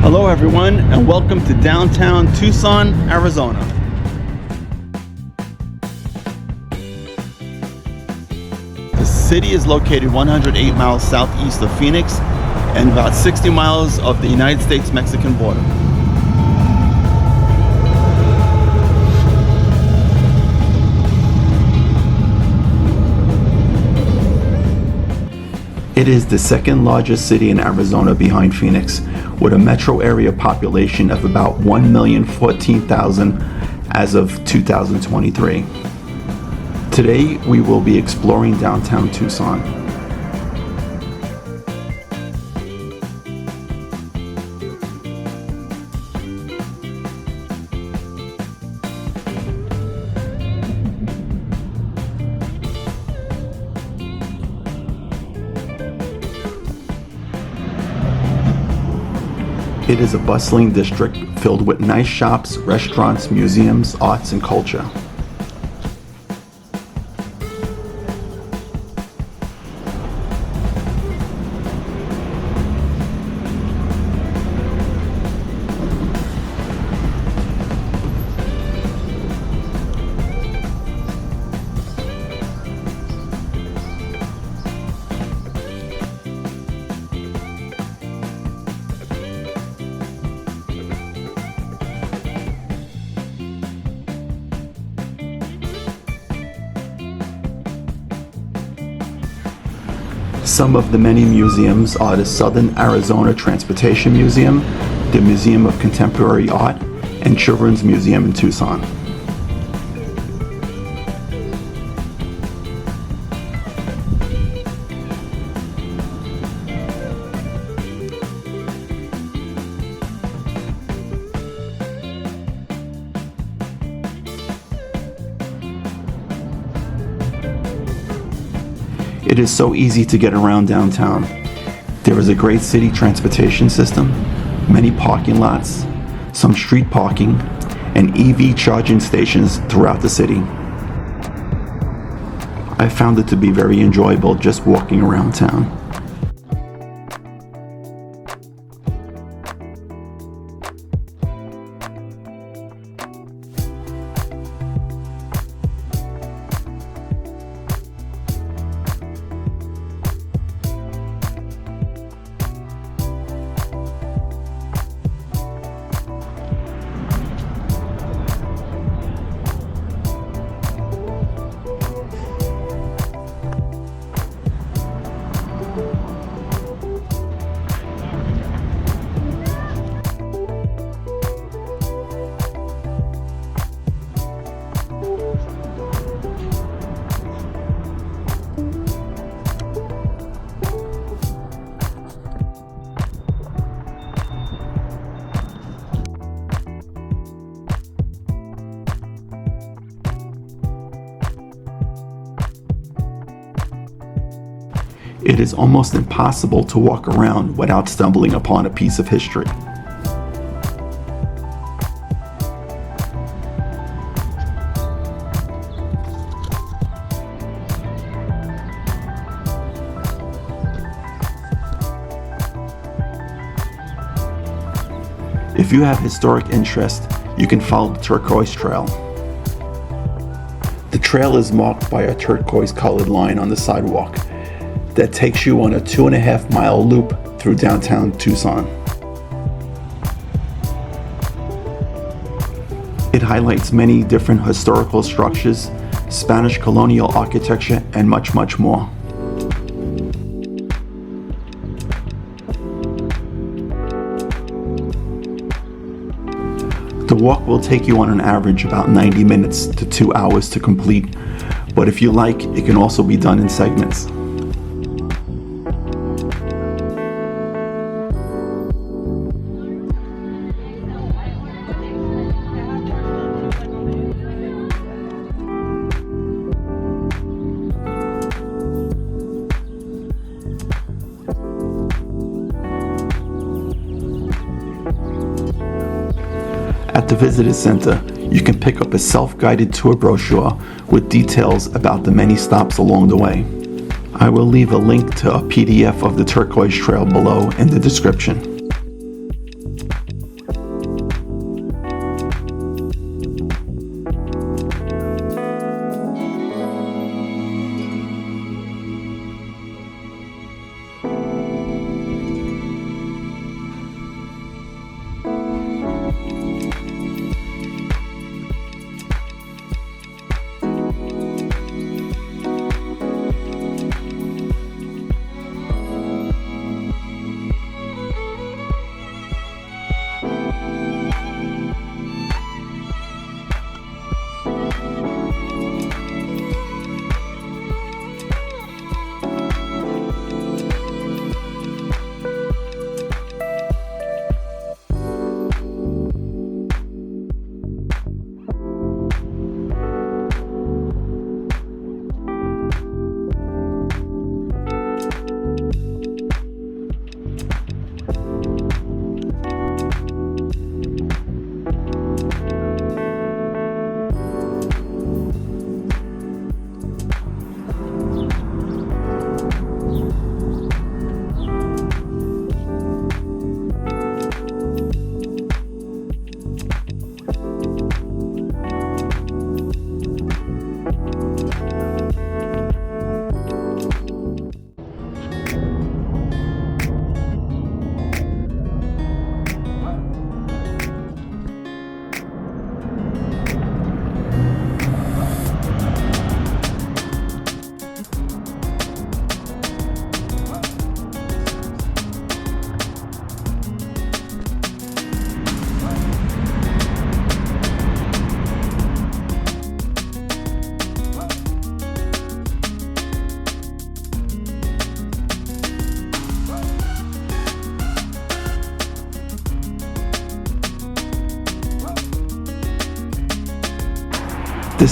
Hello everyone, and welcome to Downtown Tucson, Arizona. The city is located 108 miles southeast of Phoenix and about 60 miles of the United States-Mexican border. It is the second largest city in Arizona behind Phoenix, with a metro area population of about 1,014,000 as of 2023. Today, we will be exploring downtown Tucson. It is a bustling district filled with nice shops, restaurants, museums, arts, and culture. Some of the many museums are the Southern Arizona Transportation Museum, the Museum of Contemporary Art, and Children's Museum in Tucson. It is so easy to get around downtown. There is a great city transportation system, many parking lots, some street parking, and EV charging stations throughout the city. I found it to be very enjoyable just walking around town. It is almost impossible to walk around without stumbling upon a piece of history. If you have historic interest, you can follow the Turquoise Trail. The trail is marked by a turquoise colored line on the sidewalk that takes you on a 2.5-mile loop through downtown Tucson. It highlights many different historical structures, Spanish colonial architecture, and much, much more. The walk will take you on an average about 90 minutes to 2 hours to complete, but if you like, it can also be done in segments. At the Visitor Center, you can pick up a self-guided tour brochure with details about the many stops along the way. I will leave a link to a PDF of the Turquoise Trail below in the description.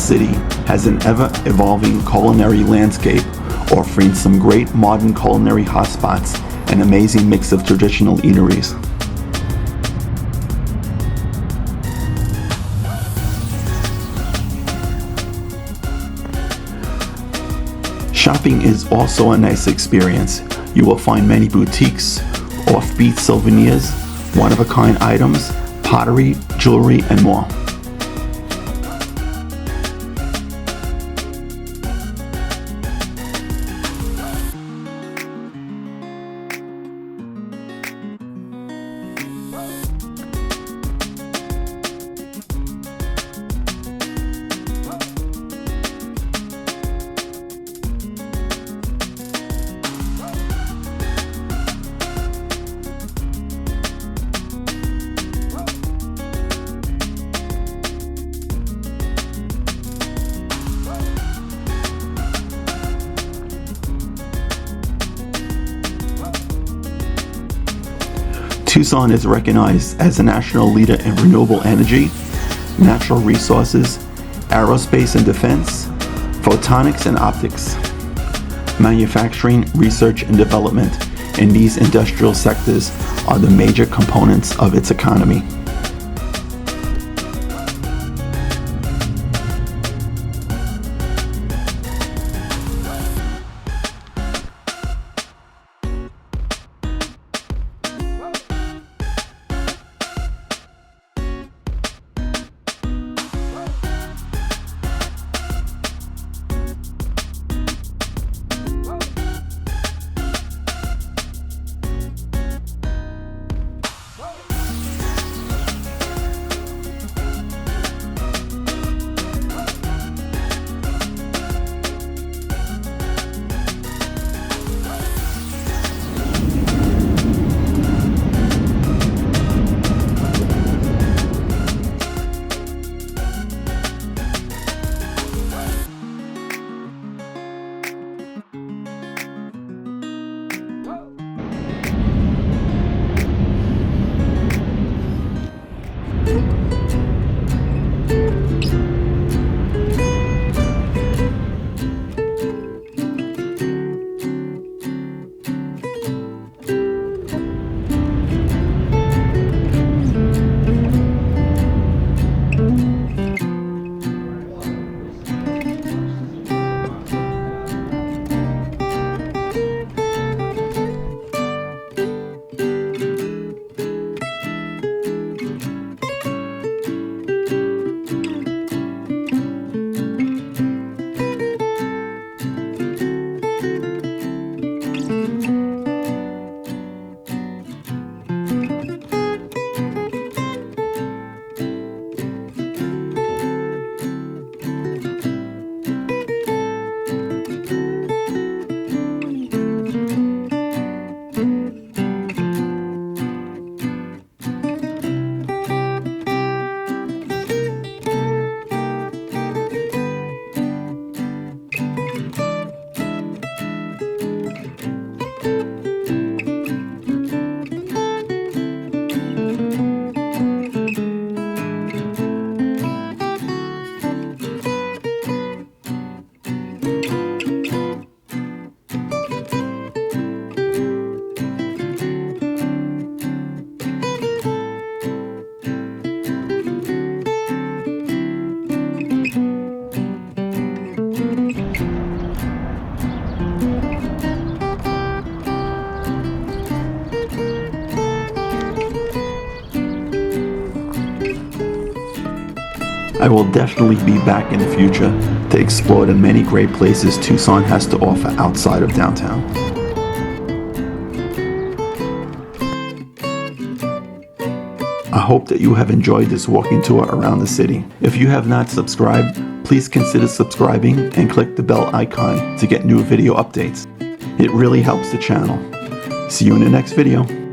city has an ever-evolving culinary landscape, offering some great modern culinary hotspots and amazing mix of traditional eateries. Shopping is also a nice experience. You will find many boutiques, offbeat souvenirs, one-of-a-kind items, pottery, jewelry, and more. Tucson is recognized as a national leader in renewable energy, natural resources, aerospace and defense, photonics and optics. Manufacturing, research, and development in these industrial sectors are the major components of its economy. I will definitely be back in the future to explore the many great places Tucson has to offer outside of downtown. I hope that you have enjoyed this walking tour around the city. If you have not subscribed, please consider subscribing and click the bell icon to get new video updates. It really helps the channel. See you in the next video.